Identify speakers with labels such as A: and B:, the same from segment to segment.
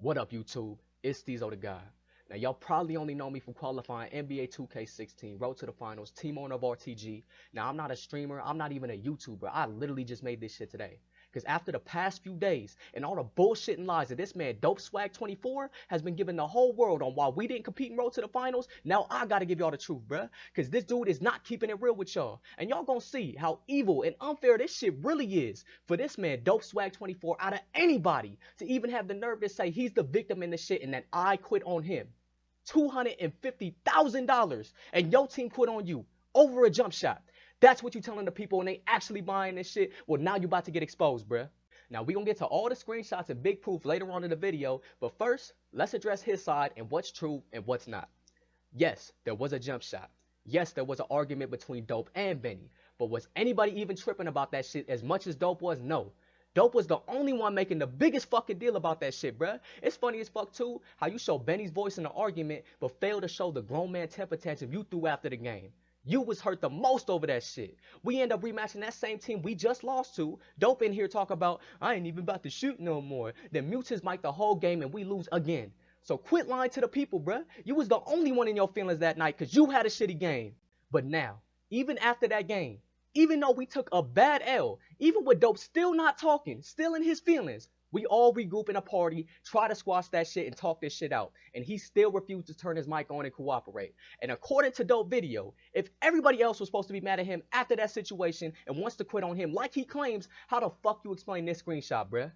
A: What up, YouTube? It's Steezo the guy. Now, y'all probably only know me from qualifying NBA 2K16, Road to the Finals, team owner of RTG. Now, I'm not a streamer. I'm not even a YouTuber. I literally just made this shit today. Because after the past few days and all the bullshit and lies that this man DOPESWAGG24 has been giving the whole world on why we didn't compete in Road to the Finals, now I gotta give y'all the truth, bruh. Because this dude is not keeping it real with y'all. And y'all gonna see how evil and unfair this shit really is for this man DOPESWAGG24 out of anybody to even have the nerve to say he's the victim in the shit and that I quit on him. $250,000 and your team quit on you over a jump shot. That's what you telling the people and they actually buying this shit. Well, now you about to get exposed, bruh. Now, we gonna get to all the screenshots and big proof later on in the video, but first, let's address his side and what's true and what's not. Yes, there was a jump shot. Yes, there was an argument between Dope and Benny, but was anybody even tripping about that shit as much as Dope was? No. Dope was the only one making the biggest fucking deal about that shit, bruh. It's funny as fuck, too, how you show Benny's voice in the argument, but fail to show the grown man temper tantrum you threw after the game. You was hurt the most over that shit. We end up rematching that same team we just lost to. Dope in here talk about, I ain't even about to shoot no more. Then mutes his mic the whole game and we lose again. So quit lying to the people, bruh. You was the only one in your feelings that night because you had a shitty game. But now, even after that game, even though we took a bad L, even with Dope still not talking, still in his feelings, we all regroup in a party, try to squash that shit and talk this shit out. And he still refused to turn his mic on and cooperate. And according to Dope video, if everybody else was supposed to be mad at him after that situation and wants to quit on him like he claims, how the fuck you explain this screenshot, bruh?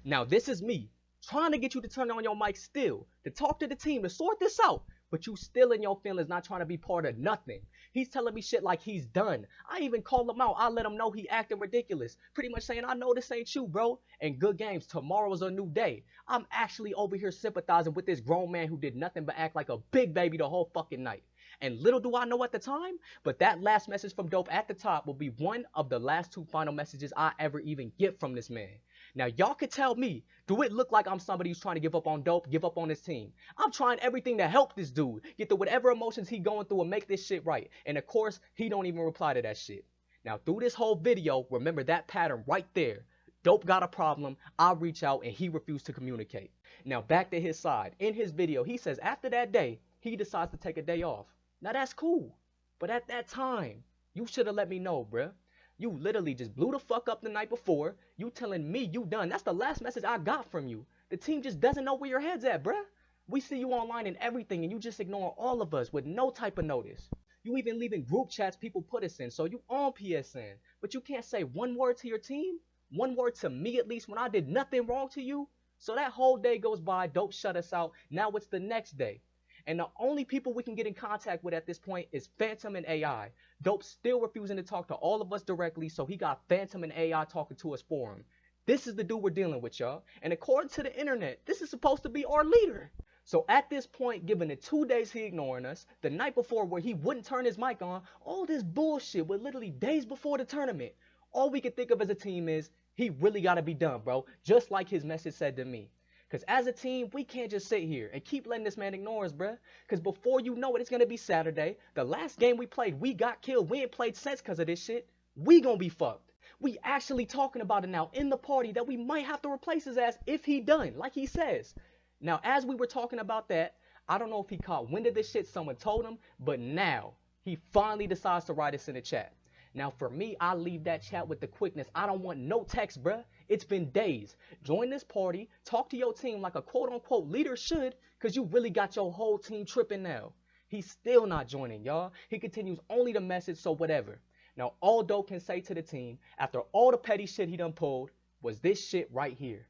A: Now, this is me trying to get you to turn on your mic still, to talk to the team, to sort this out. But you still in your feelings, not trying to be part of nothing. He's telling me shit like he's done. I even called him out. I let him know he acting ridiculous. Pretty much saying, I know this ain't you, bro. And good games. Tomorrow's a new day. I'm actually over here sympathizing with this grown man who did nothing but act like a big baby the whole fucking night. And little do I know at the time, but that last message from Dope at the top will be one of the last two final messages I ever even get from this man. Now, y'all could tell me, do it look like I'm somebody who's trying to give up on Dope, give up on his team? I'm trying everything to help this dude get through whatever emotions he going through and make this shit right. And of course, he don't even reply to that shit. Now, through this whole video, remember that pattern right there. Dope got a problem, I reach out, and he refused to communicate. Now, back to his side. In his video, he says after that day, he decides to take a day off. Now, that's cool. But at that time, you should have let me know, bruh. You literally just blew the fuck up the night before. You telling me you done. That's the last message I got from you. The team just doesn't know where your head's at, bruh. We see you online and everything, and you just ignore all of us with no type of notice. You even leaving group chats people put us in, so you on PSN. But you can't say one word to your team? One word to me at least when I did nothing wrong to you? So that whole day goes by, Dope shut us out. Now it's the next day. And the only people we can get in contact with at this point is Phantom and AI. Dope still refusing to talk to all of us directly, so he got Phantom and AI talking to us for him. This is the dude we're dealing with, y'all. And according to the internet, this is supposed to be our leader. So at this point, given the 2 days he ignoring us, the night before where he wouldn't turn his mic on, all this bullshit with literally days before the tournament, all we can think of as a team is, he really gotta be done, bro. Just like his message said to me. Because as a team, we can't just sit here and keep letting this man ignore us, bruh. Because before you know it, it's going to be Saturday. The last game we played, we got killed. We ain't played since because of this shit. We going to be fucked. We actually talking about it now in the party that we might have to replace his ass if he done, like he says. Now, as we were talking about that, I don't know if he caught wind of this shit, someone told him, but now he finally decides to write us in the chat. Now, for me, I leave that chat with the quickness. I don't want no text, bruh. It's been days. Join this party. Talk to your team like a quote-unquote leader should, because you really got your whole team tripping now. He's still not joining, y'all. He continues only to message, so whatever. Now, all Dope can say to the team, after all the petty shit he done pulled, was this shit right here.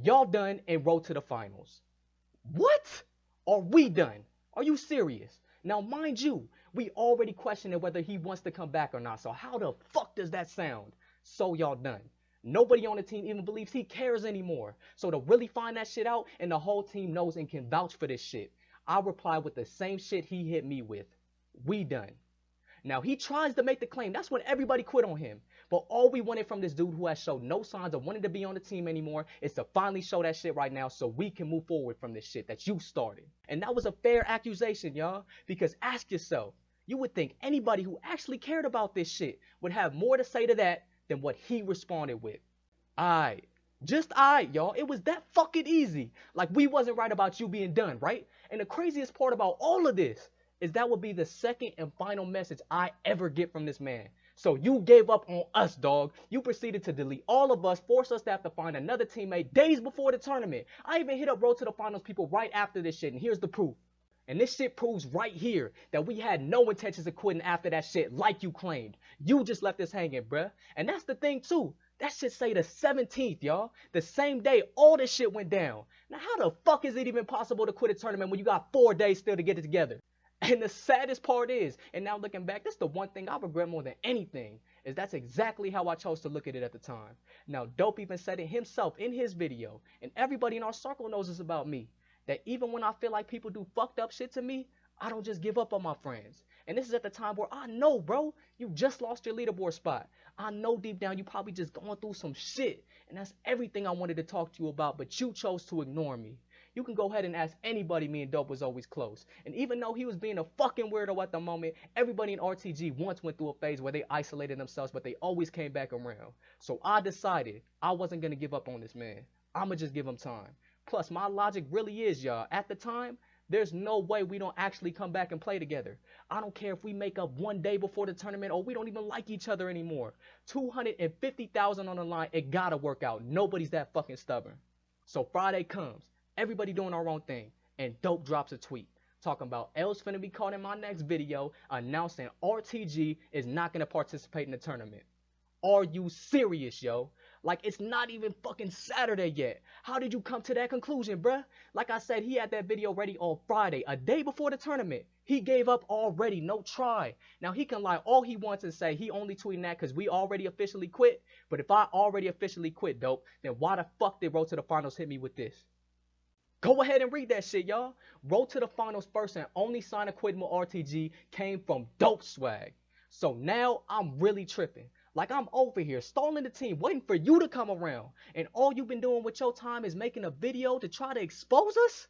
A: Y'all done and Road to the Finals. What? Are we done? Are you serious? Now, mind you, we already questioned whether he wants to come back or not. So how the fuck does that sound? So y'all done. Nobody on the team even believes he cares anymore. So to really find that shit out, and the whole team knows and can vouch for this shit, I reply with the same shit he hit me with. We done. Now, he tries to make the claim. That's when everybody quit on him. But all we wanted from this dude who has showed no signs of wanting to be on the team anymore is to finally show that shit right now so we can move forward from this shit that you started. And that was a fair accusation, y'all. Because ask yourself, you would think anybody who actually cared about this shit would have more to say to that than what he responded with. Alright, Just alright, y'all. It was that fucking easy. Like, we wasn't right about you being done, right? And the craziest part about all of this is that would be the second and final message I ever get from this man. So you gave up on us, dog. You proceeded to delete all of us, force us to have to find another teammate days before the tournament. I even hit up Road to the Finals people right after this shit, and here's the proof. And this shit proves right here that we had no intentions of quitting after that shit like you claimed. You just left us hanging, bruh. And that's the thing, too. That shit say the 17th, y'all. The same day all this shit went down. Now, how the fuck is it even possible to quit a tournament when you got 4 days still to get it together? And the saddest part is, and now looking back, that's the one thing I regret more than anything, is that's exactly how I chose to look at it at the time. Now, Dope even said it himself in his video, and everybody in our circle knows this about me, that even when I feel like people do fucked up shit to me, I don't just give up on my friends. And this is at the time where I know, bro, you just lost your leaderboard spot. I know deep down you probably just going through some shit, and that's everything I wanted to talk to you about, but you chose to ignore me. You can go ahead and ask anybody, me and Dope was always close. And even though he was being a fucking weirdo at the moment, everybody in RTG once went through a phase where they isolated themselves, but they always came back around. So I decided I wasn't going to give up on this man. I'ma just give him time. Plus, my logic really is, y'all, at the time, there's no way we don't actually come back and play together. I don't care if we make up one day before the tournament or we don't even like each other anymore. 250,000 on the line, it gotta work out. Nobody's that fucking stubborn. So Friday comes. Everybody doing our own thing, and Dope drops a tweet talking about L's finna be caught in my next video announcing RTG is not gonna participate in the tournament. Are you serious, yo? Like, it's not even fucking Saturday yet. How did you come to that conclusion, bruh? Like I said, he had that video ready on Friday, a day before the tournament. He gave up already, no try. Now, he can lie all he wants and say he only tweeting that because we already officially quit. But if I already officially quit, Dope, then why the fuck did Road to the Finals hit me with this? Go ahead and read that shit, y'all. Road to the Finals first and only sign of quitting with RTG came from Dope Swag. So now I'm really tripping. Like, I'm over here stalling the team, waiting for you to come around. And all you've been doing with your time is making a video to try to expose us?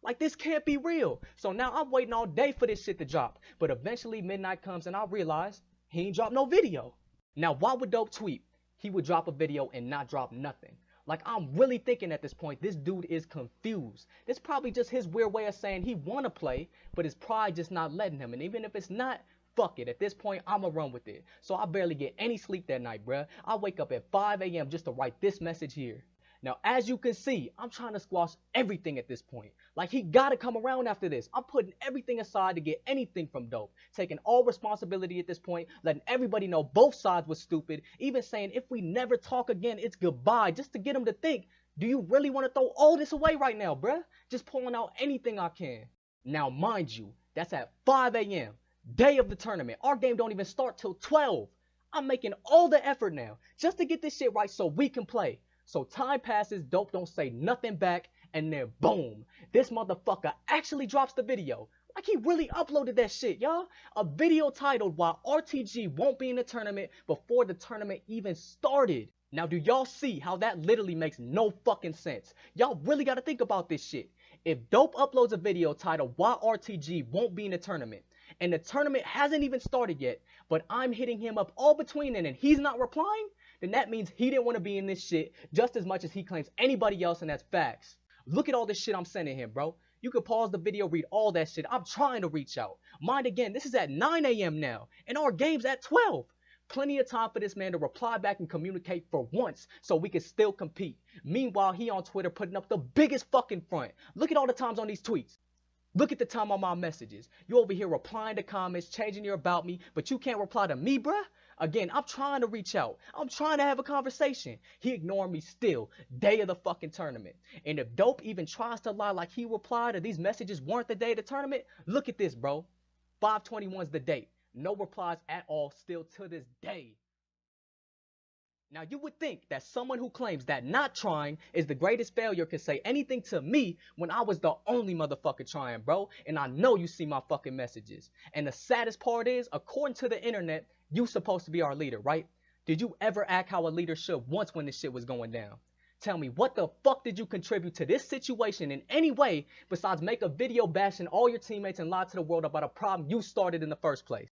A: Like, this can't be real. So now I'm waiting all day for this shit to drop. But eventually midnight comes and I realize he ain't dropped no video. Now, why would Dope tweet? He would drop a video and not drop nothing. Like, I'm really thinking at this point, this dude is confused. This probably just his weird way of saying he want to play, but his pride just not letting him. And even if it's not, fuck it. At this point, I'ma run with it. So I barely get any sleep that night, bruh. I wake up at 5 a.m. just to write this message here. Now, as you can see, I'm trying to squash everything at this point. Like, he gotta come around after this. I'm putting everything aside to get anything from Dope. Taking all responsibility at this point, letting everybody know both sides was stupid. Even saying if we never talk again, it's goodbye. Just to get him to think, do you really want to throw all this away right now, bruh? Just pulling out anything I can. Now, mind you, that's at 5 a.m. Day of the tournament. Our game don't even start till 12. I'm making all the effort now just to get this shit right so we can play. So time passes, Dope don't say nothing back, and then boom, this motherfucker actually drops the video. Like, he really uploaded that shit, y'all. A video titled Why RTG Won't Be in the Tournament before the tournament even started. Now, do y'all see how that literally makes no fucking sense? Y'all really gotta think about this shit. If Dope uploads a video titled Why RTG Won't Be in the Tournament, and the tournament hasn't even started yet, but I'm hitting him up all between it and he's not replying, then that means he didn't want to be in this shit just as much as he claims anybody else, and that's facts. Look at all this shit I'm sending him, bro. You can pause the video, read all that shit. I'm trying to reach out. Mind again, this is at 9 a.m. now, and our game's at 12. Plenty of time for this man to reply back and communicate for once so we can still compete. Meanwhile, he on Twitter putting up the biggest fucking front. Look at all the times on these tweets. Look at the time on my messages. You over here replying to comments, changing your about me, but you can't reply to me, bruh? Again, I'm trying to reach out. I'm trying to have a conversation. He ignored me still, day of the fucking tournament. And if Dope even tries to lie like he replied or these messages weren't the day of the tournament, look at this, bro. 5/21's the date. No replies at all still to this day. Now, you would think that someone who claims that not trying is the greatest failure could say anything to me when I was the only motherfucker trying, bro. And I know you see my fucking messages. And the saddest part is, according to the internet, you supposed to be our leader, right? Did you ever act how a leader should once when this shit was going down? Tell me, what the fuck did you contribute to this situation in any way besides make a video bashing all your teammates and lie to the world about a problem you started in the first place?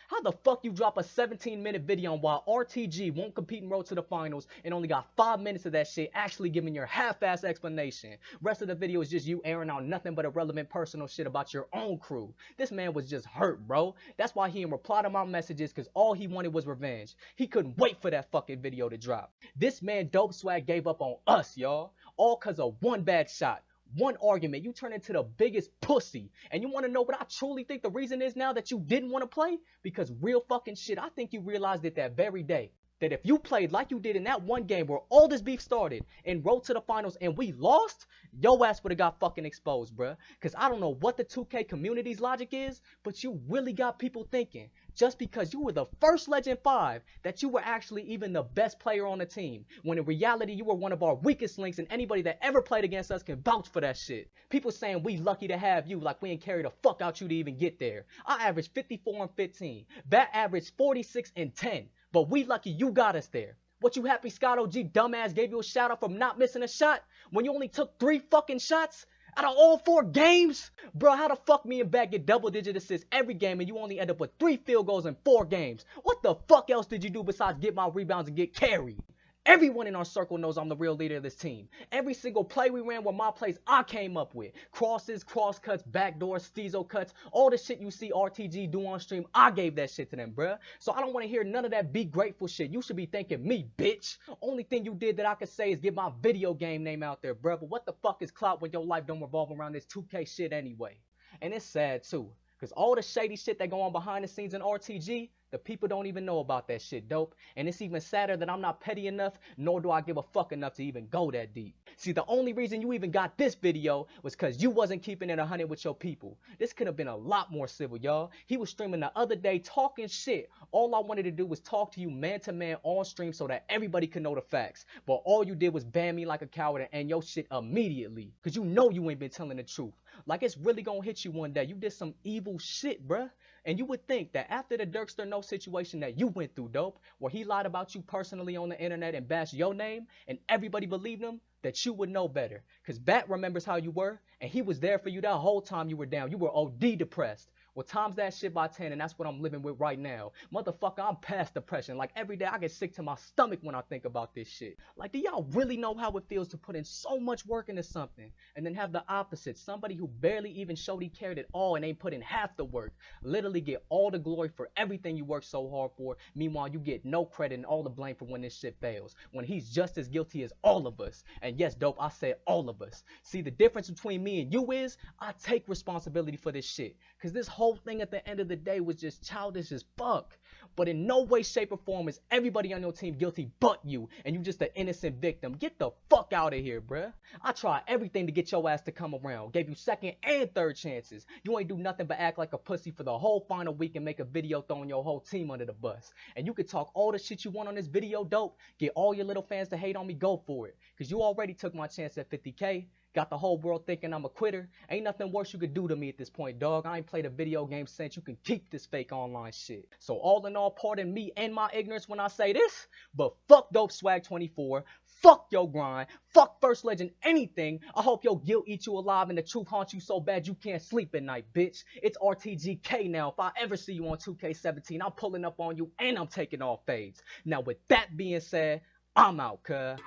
A: How the fuck you drop a 17-minute video on why RTG won't compete in Road to the Finals and only got 5 minutes of that shit actually giving your half-ass explanation? Rest of the video is just you airing out nothing but irrelevant personal shit about your own crew. This man was just hurt, bro. That's why he didn't reply to my messages, because all he wanted was revenge. He couldn't wait for that fucking video to drop. This man Dope Swag gave up on us, y'all. All cause of one bad shot. One argument, you turn into the biggest pussy. And you want to know what I truly think the reason is now that you didn't want to play? Because real fucking shit, I think you realized it that very day. That if you played like you did in that one game where all this beef started and Road to the Finals and we lost, your ass would have got fucking exposed, bruh. Because I don't know what the 2K community's logic is, but you really got people thinking just because you were the first Legend 5 that you were actually even the best player on the team, when in reality you were one of our weakest links, and anybody that ever played against us can vouch for that shit. People saying we lucky to have you, like we ain't carry the fuck out you to even get there. I averaged 54 and 15. Bat averaged 46 and 10. But we lucky you got us there. What, you happy Scott OG dumbass gave you a shout out from not missing a shot when you only took 3 fucking shots out of all 4 games? Bro, how the fuck me and Bat get double-digit assists every game and you only end up with 3 field goals in 4 games? What the fuck else did you do besides get my rebounds and get carried? Everyone in our circle knows I'm the real leader of this team. Every single play we ran were my plays I came up with. Crosses, cross cuts, backdoors, Steezo cuts, all the shit you see RTG do on stream, I gave that shit to them, bruh. So I don't want to hear none of that be grateful shit. You should be thanking me, bitch. Only thing you did that I could say is get my video game name out there, bruh. But what the fuck is clout when your life don't revolve around this 2K shit anyway? And it's sad too, because all the shady shit that go on behind the scenes in RTG, the people don't even know about that shit, dope. And it's even sadder that I'm not petty enough, nor do I give a fuck enough to even go that deep. See, the only reason you even got this video was because you wasn't keeping it 100 with your people. This could have been a lot more civil, y'all. He was streaming the other day talking shit. All I wanted to do was talk to you man to man on stream so that everybody could know the facts. But all you did was ban me like a coward and end your shit immediately. Because you know you ain't been telling the truth. Like it's really gonna hit you one day. You did some evil shit, bruh. And you would think that after the Dirkster No situation that you went through, dope, where he lied about you personally on the internet and bashed your name and everybody believed him, that you would know better. Because Bat remembers how you were, and he was there for you that whole time you were down. You were OD depressed. Well, times that shit by 10, and that's what I'm living with right now. Motherfucker, I'm past depression. Like, every day I get sick to my stomach when I think about this shit. Like, do y'all really know how it feels to put in so much work into something and then have the opposite? Somebody who barely even showed he cared at all and ain't put in half the work literally get all the glory for everything you worked so hard for. Meanwhile, you get no credit and all the blame for when this shit fails, when he's just as guilty as all of us. And yes, dope, I said all of us. See, the difference between me and you is I take responsibility for this shit. Because this whole thing at the end of the day was just childish as fuck. But in no way, shape, or form is everybody on your team guilty but you, and you just an innocent victim. Get the fuck out of here, bruh. I tried everything to get your ass to come around. Gave you second and third chances. You ain't do nothing but act like a pussy for the whole final week and make a video throwing your whole team under the bus. And you could talk all the shit you want on this video, dope. Get all your little fans to hate on me, go for it. Because you already took my chance at 50K. Got the whole world thinking I'm a quitter. Ain't nothing worse you could do to me at this point, dog. I ain't played a video game since. You can keep this fake online shit. So all in all, pardon me and my ignorance when I say this, but fuck DOPESWAGG24. Fuck your grind. Fuck First Legend anything. I hope your guilt eats you alive and the truth haunts you so bad you can't sleep at night, bitch. It's RTGK now. If I ever see you on 2K17, I'm pulling up on you and I'm taking off fades. Now with that being said, I'm out, cuz.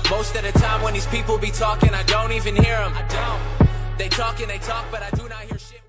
B: Most of the time when these people be talking, I don't even hear them. They talk, but I do not hear shit.